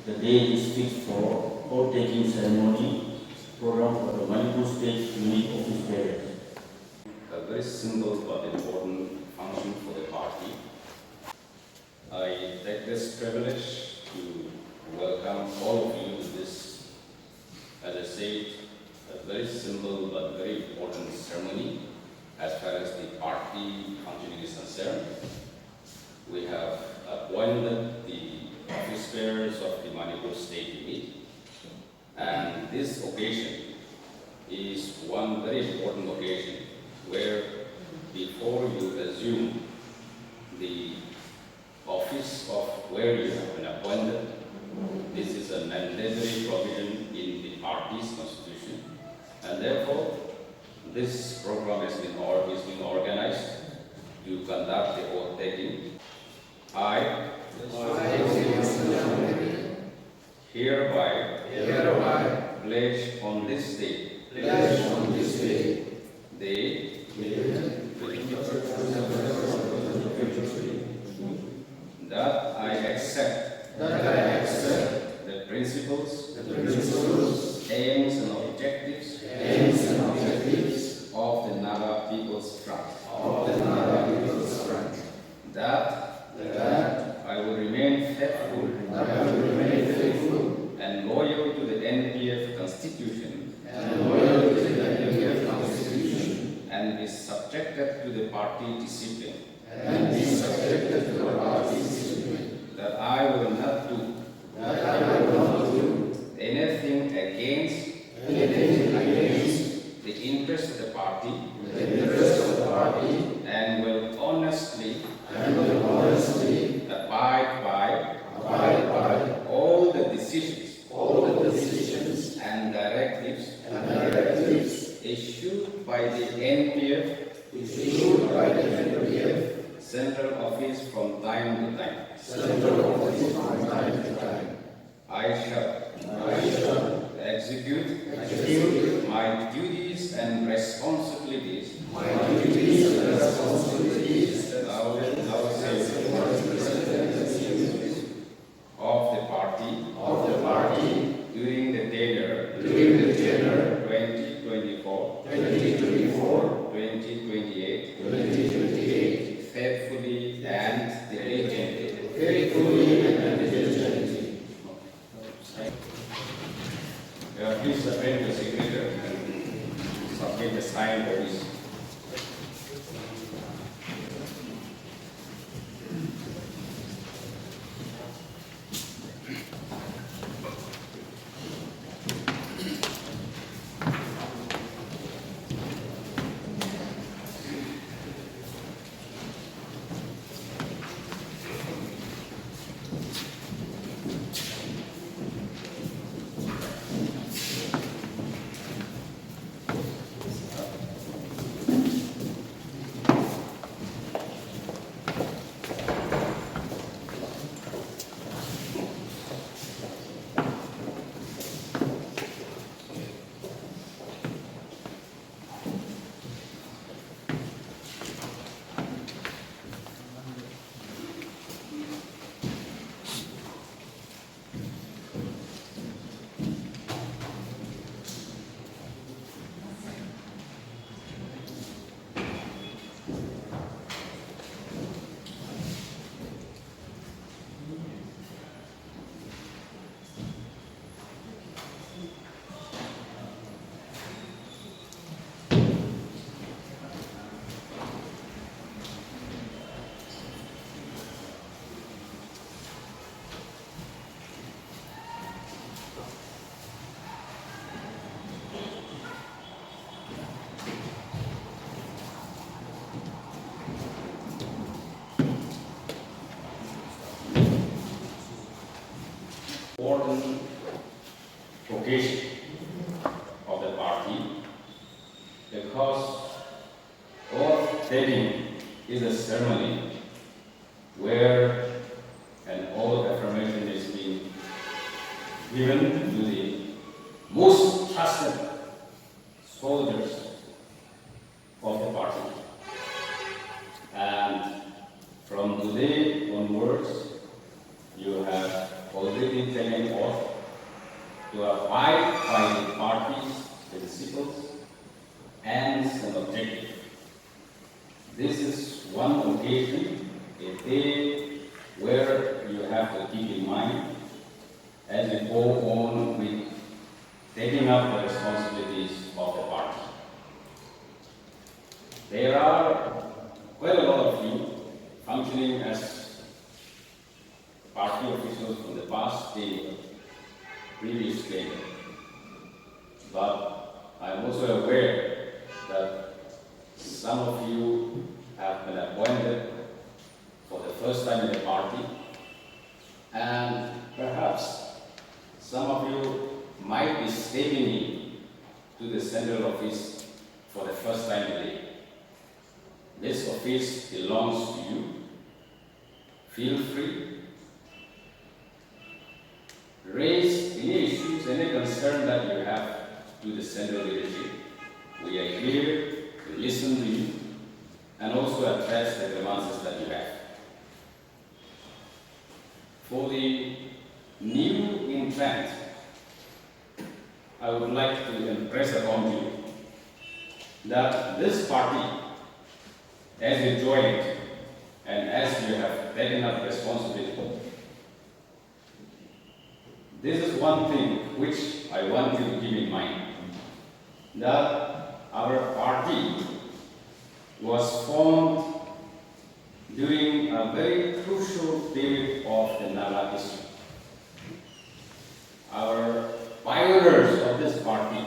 The day is fixed for oath-taking ceremony program for the Manipur State Unit Office bearers. A very simple but important function for the party. I take this privilege to welcome all of you to this, as I said, a very simple but very important ceremony as far as the party functioning is concerned. We have appointed the office bearers of the Manipur State Unit, and this occasion is one very important occasion where before you assume the office of where you have been appointed, this is a mandatory provision in the party's constitution, and therefore this program has been organized to conduct the oath taking. I hereby pledge on this day that I accept the principles, aims and objectives of the Naga People's Front. That I will remain faithful and loyal to the NPF Constitution and be subjected to the party discipline. That I will not do anything against the interest of the party and will honestly abide by all the decisions and directives issued by the NPF Central Office from time to time. I shall execute my duties and responsibilities of the party during the tenure 2024-2028 faithfully and diligently. Please append the signature and submit the signed copies. Important occasion of the party because oath taking is a ceremony where an oath affirmation is being given to the most trusted soldiers of the party. And from today onwards, you have already taken forth to abide by the party's principles and some objectives. This is one occasion, a day where you have to keep in mind as we go on with taking up the responsibilities of the party. There are quite a lot of you functioning as party officials from the past day, previous day. But I'm also aware that some of you have been appointed for the first time in the party, and perhaps some of you might be stepping in to the central office for the first time today. This office belongs to you. Feel free. Raise any issues, any concern that you have to the central leadership. We are here to listen to you and also address the grievances that you have. For the new intent, I would like to impress upon you that this party, as you join it and as you have taken up responsibility, this is one thing which I want you to keep in mind, that our party was formed during a very crucial period of the Naga history. Our pioneers of this party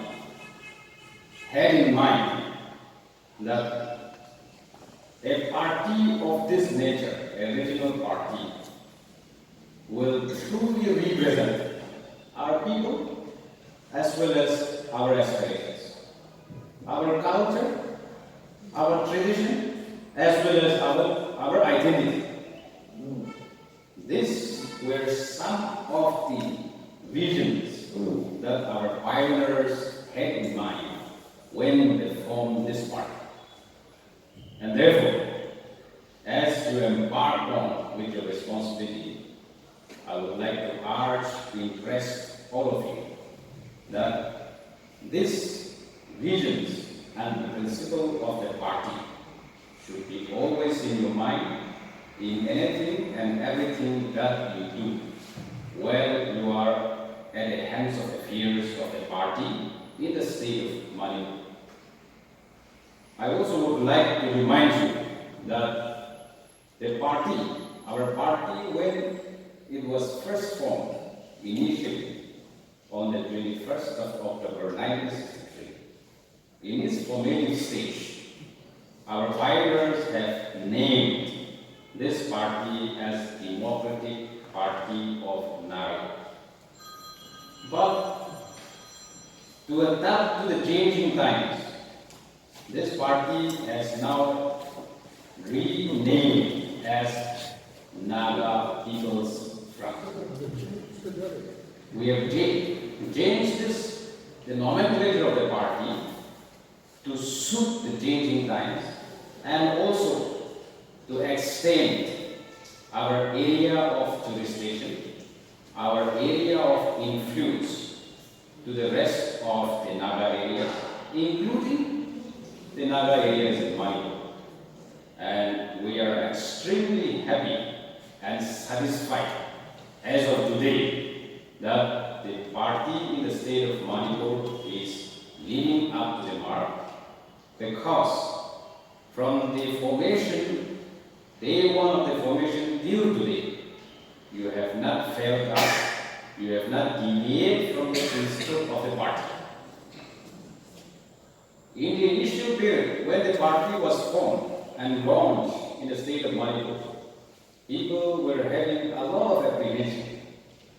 had in mind that a party of this nature, a regional party, will truly represent our people as well as our aspirations, our culture, our tradition, as well as our identity. These were some of the visions that our pioneers had in mind when they formed this party. And therefore, as you embark on with your responsibility, I would like to urge to impress all of you that these visions and the principle of the party should be always in your mind in anything and everything that you do while you are at the hands of affairs of the party in the state of Manipur. I also would like to remind you that the party, our party, when it was first formed initially on the 21st of October 1963, in its formative stage, our pioneers have named this party as Democratic Party of Naga. But to adapt to the changing times, this party has now renamed as Naga People's Front. We have changed the nomenclature of the party to suit the changing times and also to extend our area of jurisdiction, our area of influence to the rest of the Naga area, including the Naga areas in Manipur. And we are extremely happy and satisfied as of today that the party in the state of Manipur is living up to the mark, because from the formation, day one of the formation till today, you have not failed us, you have not deviated from the principle of the party. In the initial period, when the party was formed and launched in the state of Manipur, people were having a lot of apprehension,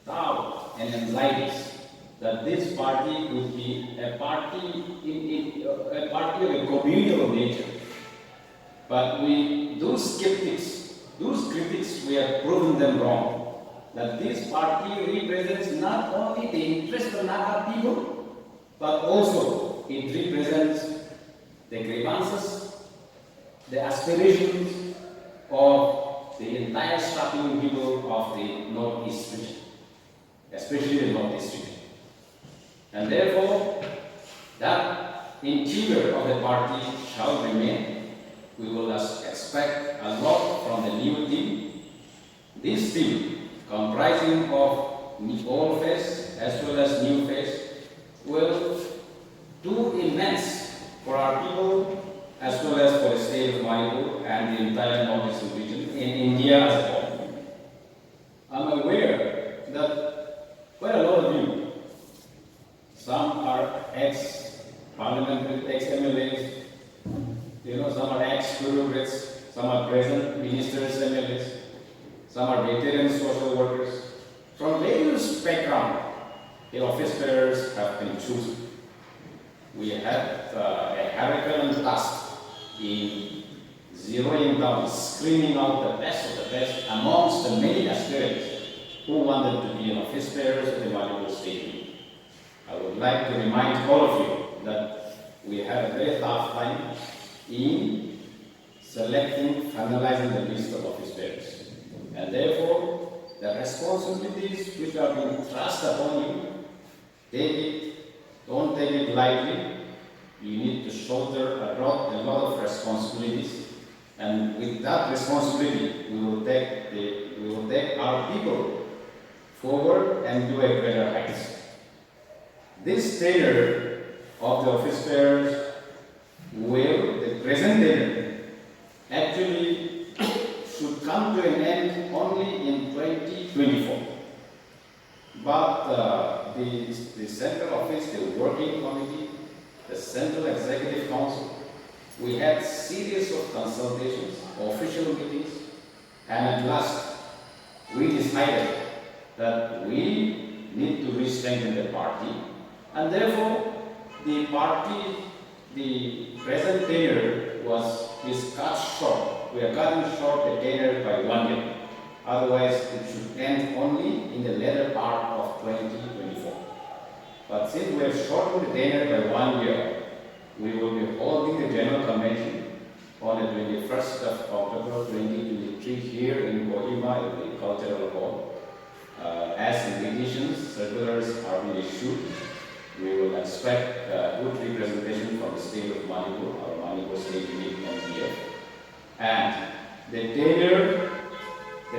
doubt, and anxieties that this party would be a party of a communal nature. But those skeptics, those critics, we have proven them wrong. That this party represents not only the interest of Naga people, but also it represents the grievances, the aspirations of the entire struggling people of the Northeast region. especially the North District. And therefore, that interior of the party shall remain. We will expect a lot from the new team. This team, comprising of old face as well as new face, will do immense for our people as well as for the state of Manipur and the entire northeastern region in India as a whole. I'm aware that quite a lot of you, some are ex-parliamentary, ex-MLAs, some are ex-bureaucrats, some are present ministers, MLAs, some are veteran social workers. From various backgrounds, the office bearers have been chosen. We have a Herculean task in zeroing down, screening out the best of the best amongst the many aspirants who wanted to be an office bearers of the Manipur State Union. I would like to remind all of you that we had a very tough time in selecting, finalizing the list of office bearers. And therefore, the responsibilities which are being thrust upon you, don't take it lightly. You need to shoulder a lot of responsibilities. And with that responsibility, we will take our people forward and do a greater heights. This tenure of the office bearers the present tenure, actually should come to an end only in 2024. But the Central Office, the Working Committee, the Central Executive Council, we had series of consultations, official meetings, and at last we decided that we need to re-strengthen the party, and therefore the party, the present tenure is cut short. We are cutting short the tenure by 1 year. Otherwise, it should end only in the latter part of 2024. But since we have shortened the tenure by 1 year, we will be holding the General Convention on the 21st of October 2023 here in Kohima, at the Cultural Hall. As invitations, circulars are being issued, we will expect good representation from the state of Manipur, our Manipur State Union NPF. And the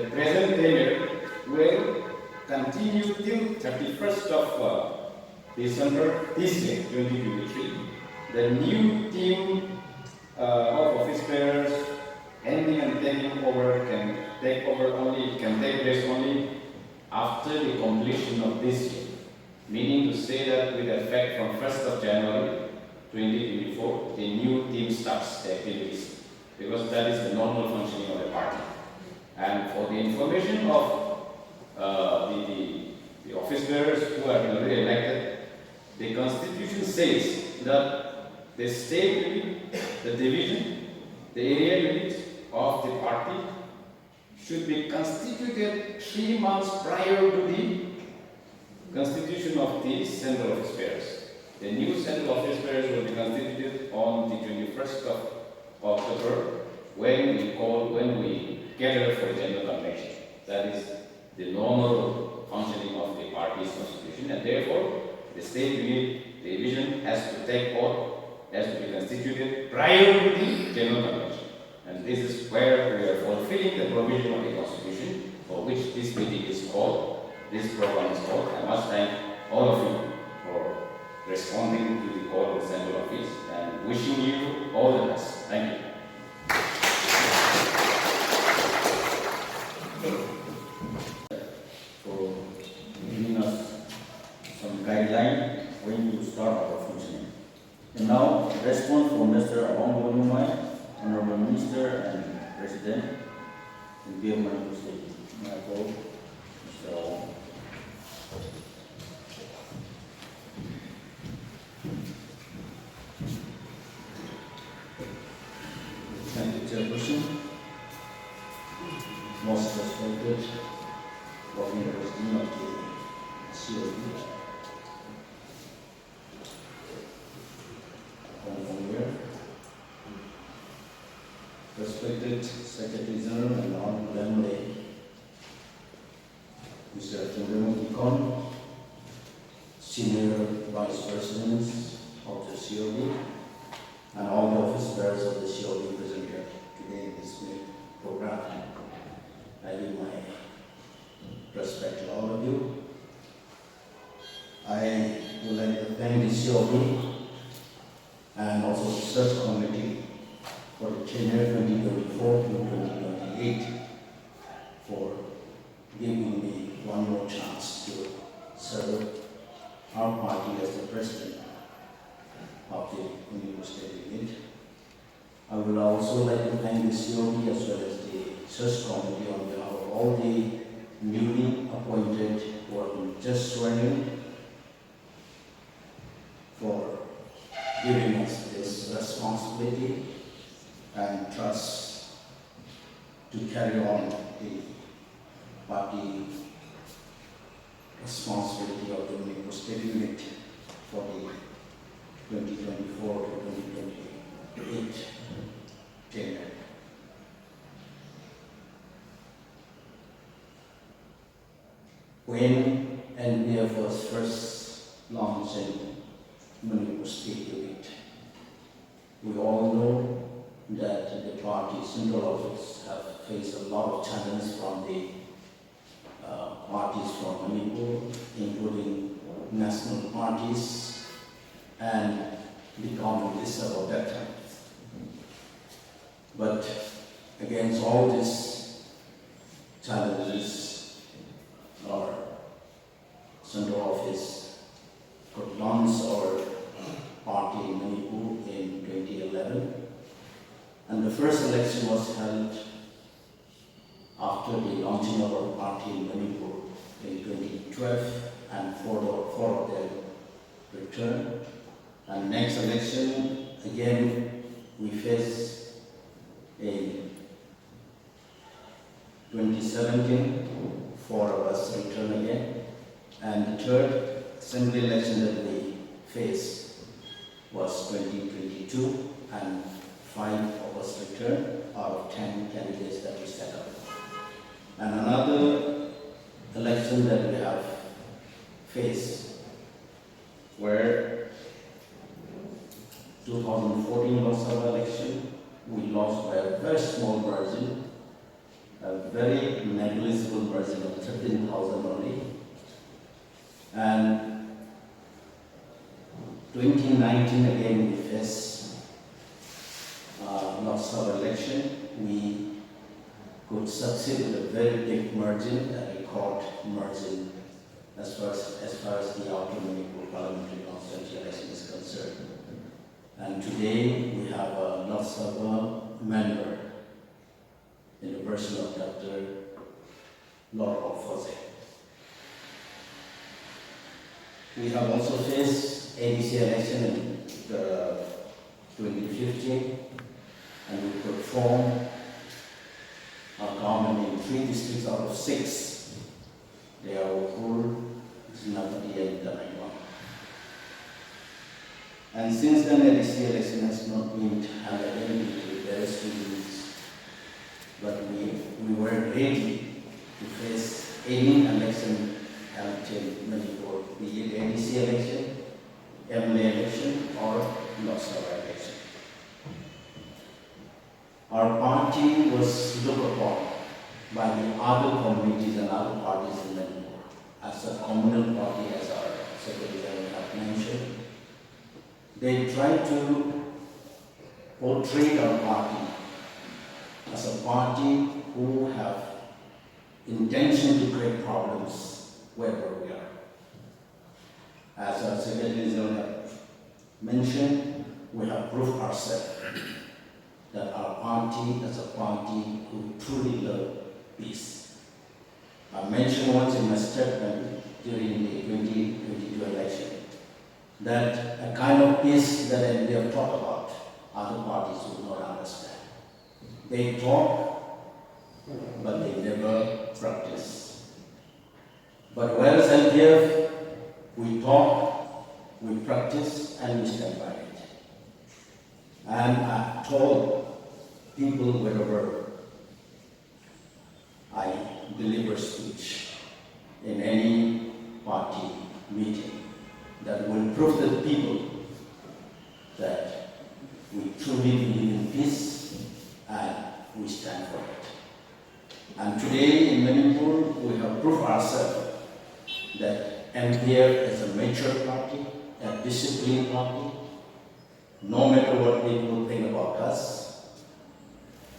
present tenure will continue till 31st of December this year, 2023. The new team of office bearers handing and taking over can take place only after the completion of this year. Meaning to say that with effect from 1st of January 2024, the new team starts the activities, because that is the normal functioning of the party. And for the information of the office bearers who have been already elected, the Constitution says that the state unit, the division, the area unit of the party should be constituted 3 months prior to the constitution of the Central Office bearers. The new Central Office bearers will be constituted on the 21st of October when we gather for the General Convention. That is the normal functioning of the party's constitution, and therefore the state unit, the division has to take oath, has to be constituted prior to the General Convention. And this is where we are fulfilling the provision of the Constitution for which this meeting is called. This program is called. I must thank all of you for responding to the call of the Central Office and wishing you all the best. Thank you. For giving us some guideline when to start our functioning. And now, response from Mr. Awangbow Newmai, Honorable Minister and President, NPF Manipur State. May I call Mr. Awang. Thank you, Chairperson. Most respected working representative of the COE, respected Secretary General and Honorable Mr. Chinkhuikhonna Kamei, senior vice presidents of the COD, and all the office bearers of the COD present here today in this program. I give my respect to all of you. I would like to thank the COD and also the search committee for the tenure 2024 to 2028 for giving me one more chance to serve our party as the president of the Manipur State Unit. I would also like to thank the COD as well as the search committee on behalf of all the newly appointed who have been just sworn in for giving us this responsibility and trust to carry on the party responsibility of the Manipur State Unit for the 2024 to 2028 tenure. When NPF was first launched in Manipur State Unit, we all know that the party's Central Office have faced a lot of challenges from the parties from Manipur, including national parties and the communists of that time. But against all these challenges, our Central Office could launch our party in Manipur in 2011. And the first election was held after the launching of our party in Manipur in 2012, and four of them returned. And next election, again, we faced in 2017, four of us returned again. And the third assembly election that we faced was 2022, and 5 of us returned out of 10 candidates that we set up. And another election that we have faced were 2014 Lok Sabha election. We lost by a very small margin, a very negligible margin of 13,000 only. And 2019 again we faced Lok Sabha election. We could succeed with a very big margin, a record margin as far as the Outer Manipur parliamentary constituency election is concerned. And today we have a Lok Sabha member in the person of Dr. Loli. We have also faced ABC election in 2015, and we could form a government in 3 districts out of 6. They are Woba, Janita, and Ramning. And since then, the ABC election has not been held again due to various reasons. But we were ready to face any election held in Manipur, be it ABC election, MLA election, or Lok Sabha election. Our party was looked upon by the other communities and other parties in Manipur as a communal party, as our Secretary General have mentioned. They tried to portray our party as a party who have intention to create problems wherever we are. As our Secretary General have mentioned, we have proved ourselves that our party is a party who truly love peace. I mentioned once in my statement during the 2022 election that a kind of peace that NPF talk about, other parties would not understand. They talk, but they never practice. But whereas NPF, we talk, we practice, and we stand by it. And I told people wherever I deliver speech in any party meeting that will prove to the people that we truly believe in peace and we stand for it. And today in Manipur, we have proved ourselves that NPF is a mature party, a disciplined party. No matter what people think about us,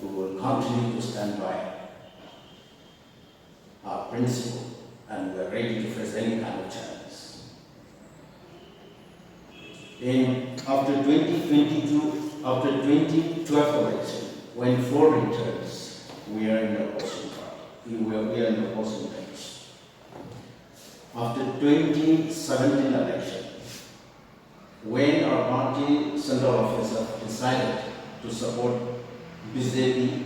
we will continue to stand by our principle and we are ready to face any kind of challenge. After 2022, after 2012 election, when 4 returns, we are in the opposition party. We are in the opposition bench. After 2017 election, when our party Central Office have decided to support BJP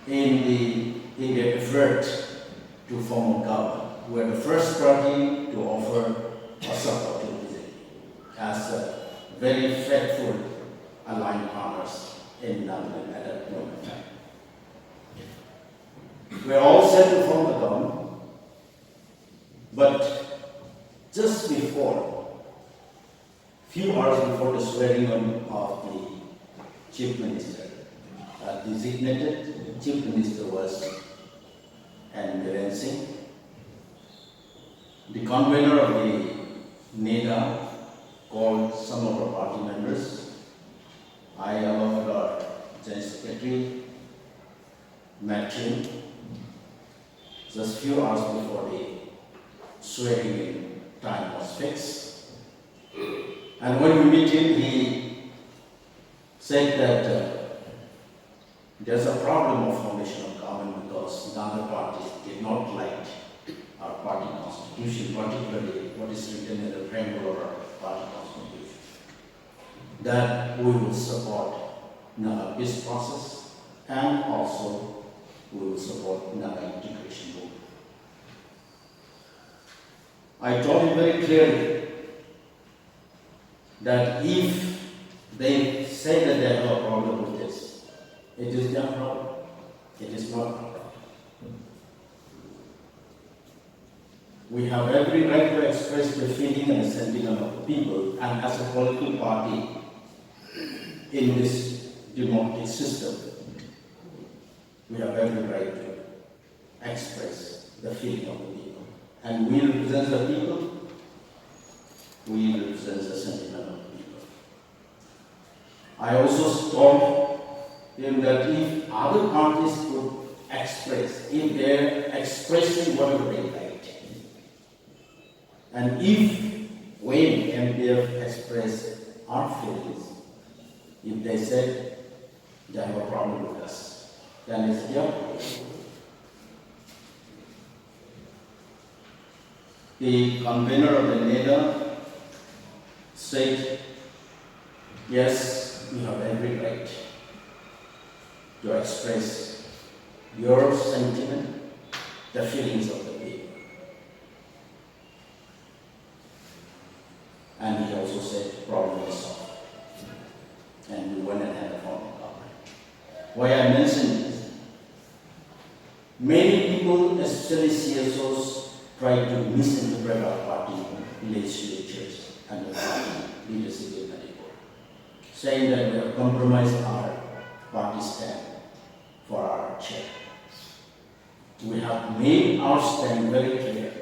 in their effort to form a government, we are the first party to offer a support to BJP as a very faithful aligned partners in London at that moment in time. We are all set to form the government, but just before, few hours before the swearing on of the chief minister, designated chief minister was N. Singh. The convener of the NEDA called some of our party members. I, along with our General Secretary, Mathew, just few hours before the swearing in time was fixed. And when we meet him, he said that there's a problem of formation of government because the other parties did not like our party constitution, particularly what is written in the preamble of our party constitution, that we will support Naga peace process and also we will support Naga integration movement. I told him very clearly that if they say that they have a problem with this, it is their problem. It is not our problem. We have every right to express the feeling and sentiment of the people, and as a political party in this democratic system, we have every right to express the feeling of the people. And we represent the people, we represent the sentiment of the people. I also told him that if other parties could express, if they're expressing whatever they like, and if when NPF express our feelings, if they said they have a problem with us, then it's their problem. The convener of the NEDA said, yes, you have every right to express your sentiment, the feelings of the people. And he also said, problem is solved. And we went and had a formal government. Why I mention this? Many people, especially CSOs, try to misinterpret our party Leishiyo church and the party leadership in Manipur, saying that we have compromised our party stand for our chair. We have made our stand very clear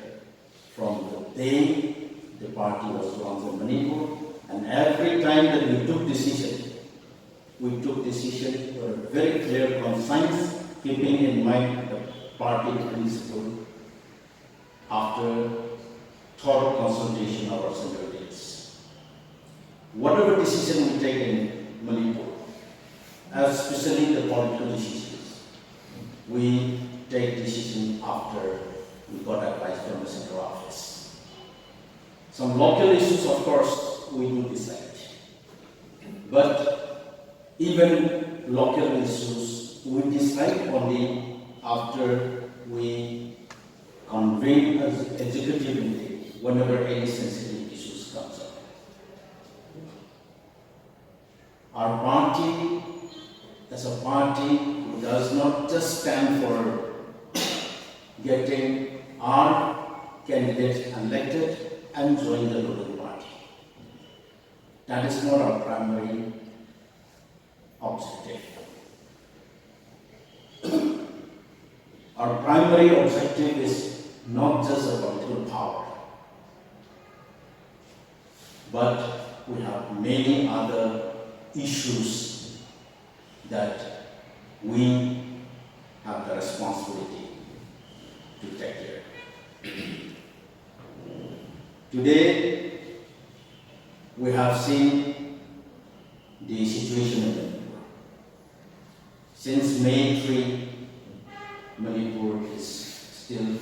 from the day the party was launched in Manipur, and every time that we took decision for a very clear conscience, keeping in mind the party principle after thorough consultation of our central leaders. Whatever decision we take in Manipur, especially the political decisions, we take decision after we got advice from the central office. Some local issues, of course, we do decide. But even local issues, we decide only after we convene as executive meeting whenever any sensitive issues comes up. Our party, as a party, does not just stand for getting our candidates elected and join the ruling party. That is not our primary objective. Our primary objective is not just a political power, but we have many other issues that we have the responsibility to take care. Today, we have seen the situation in Manipur. Since May 3, Manipur is still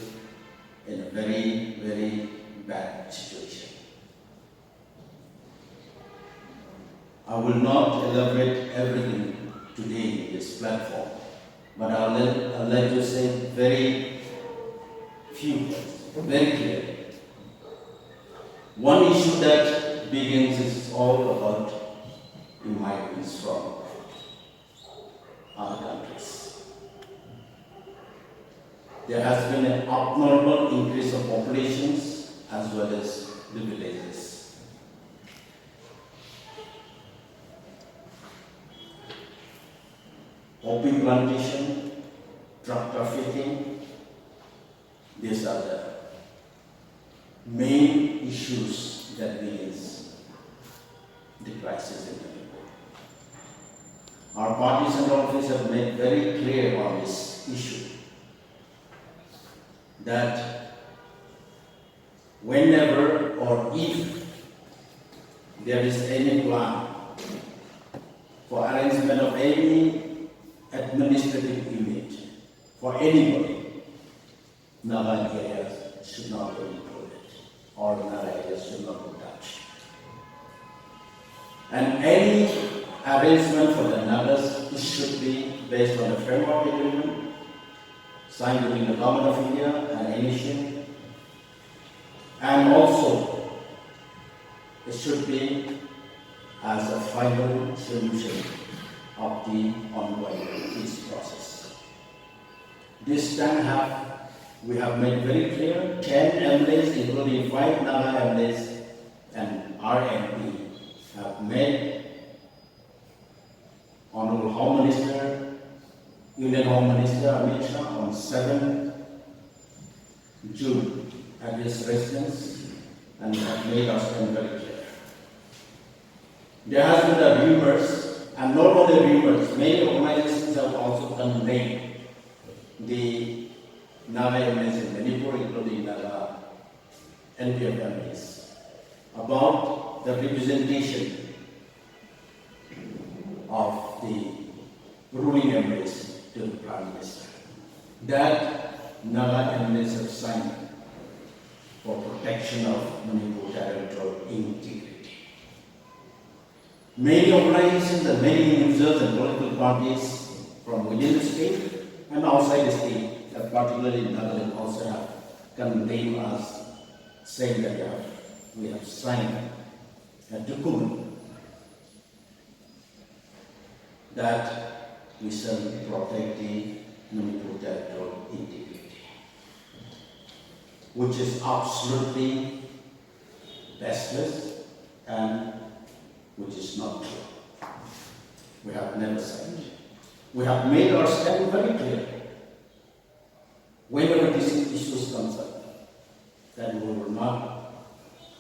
in a very, very bad situation. I will not elaborate everything today in this platform, but I'll let you say very few things, very clearly. One issue that begins is all about migrants from other countries. There has been an abnormal increase of populations as well as the villages. Opium plantation, drug trafficking, these are the main issues that begins the crisis in Manipur. Our party Central Office have made very clear on this issue that whenever or if there is any plan for arrangement of any administrative unit for anybody, Naga areas should not be included or Naga areas should not be touched. And any arrangement for the Nagas should be based on a framework agreement signed between the Government of India and NPF, and also it should be as a final solution of the ongoing peace process. This time we have made very clear 10 MLAs, including 5 Naga MLAs and RMP, have made Honorable Home Minister, Union Home Minister Amit Shah on 7 June at his residence and have made us very clear. There has been the rumors, and not only rumors, many organizations have also condemned the Naga MLAs in Manipur, including Naga NPF MLAs, about the representation of the ruling MLAs to the Prime Minister. That Naga MLAs have signed for protection of Manipur territorial integrity. Many organizations and many users and political parties from within the state and outside the state, particularly in Nagaland, also have condemned us, saying that we have signed a document that we shall protect the Manipur territorial integrity, which is absolutely baseless and which is not true. We have never said. We have made our stand very clear. Whenever these issues comes up, that we will not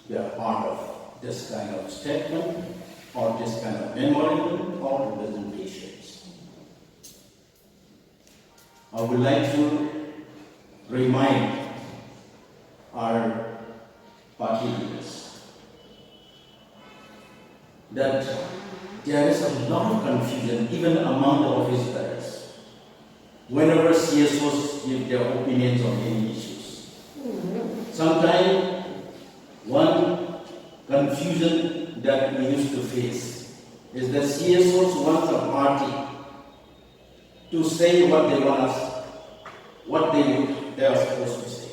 be a part of this kind of statement or this kind of memorandum or representations. I would like to remind our party leaders that there is a lot of confusion even among the office bearers whenever CSOs give their opinions on any issues. Sometimes one confusion that we used to face is that CSOs want a party to say what they want us, what they are supposed to say.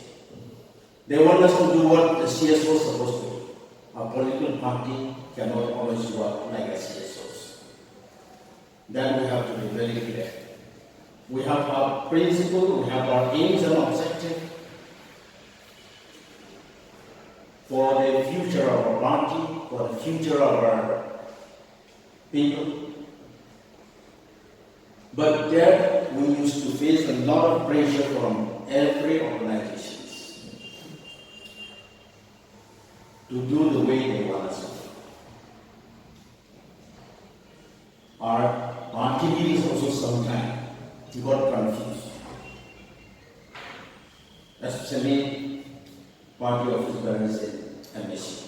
They want us to do what the CSO is supposed to do. A political party cannot always work like a CSOs. Then we have to be very clear. We have our principle, we have our aims and objectives for the future of our party, for the future of our people. But there we used to face a lot of pressure from every organization to do the way they want us to do. Our activities also sometimes got confused, especially party office bearers in embassy.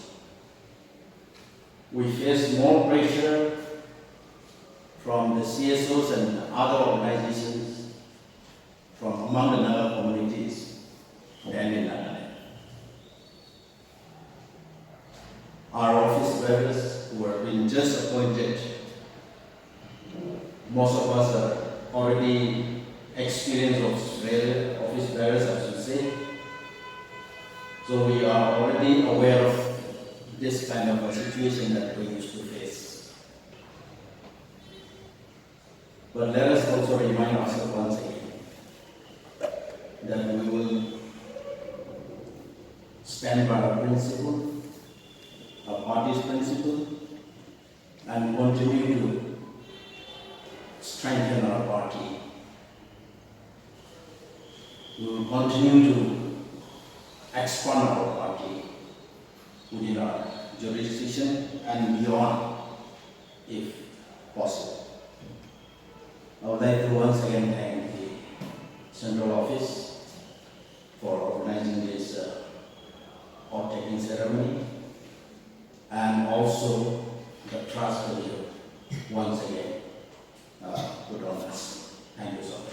We face more pressure from the CSOs and other organizations from among the Naga communities than in Nagaland. Our office bearers who have been just appointed, most of us are already experienced office bearers, I should say. So we are already aware of this kind of a situation that we used to face. But let us also remind ourselves once again that we will stand by our principle, our party's principle, and continue to strengthen our party. We will continue to expand our party within our jurisdiction and beyond, if possible. I would like to once again thank the Central Office for organizing this oath-taking ceremony, and also the trust that you once again put on us. Thank you so much.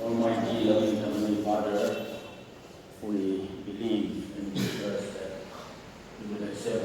Almighty, loving Heavenly Father, we believe and trust that you will accept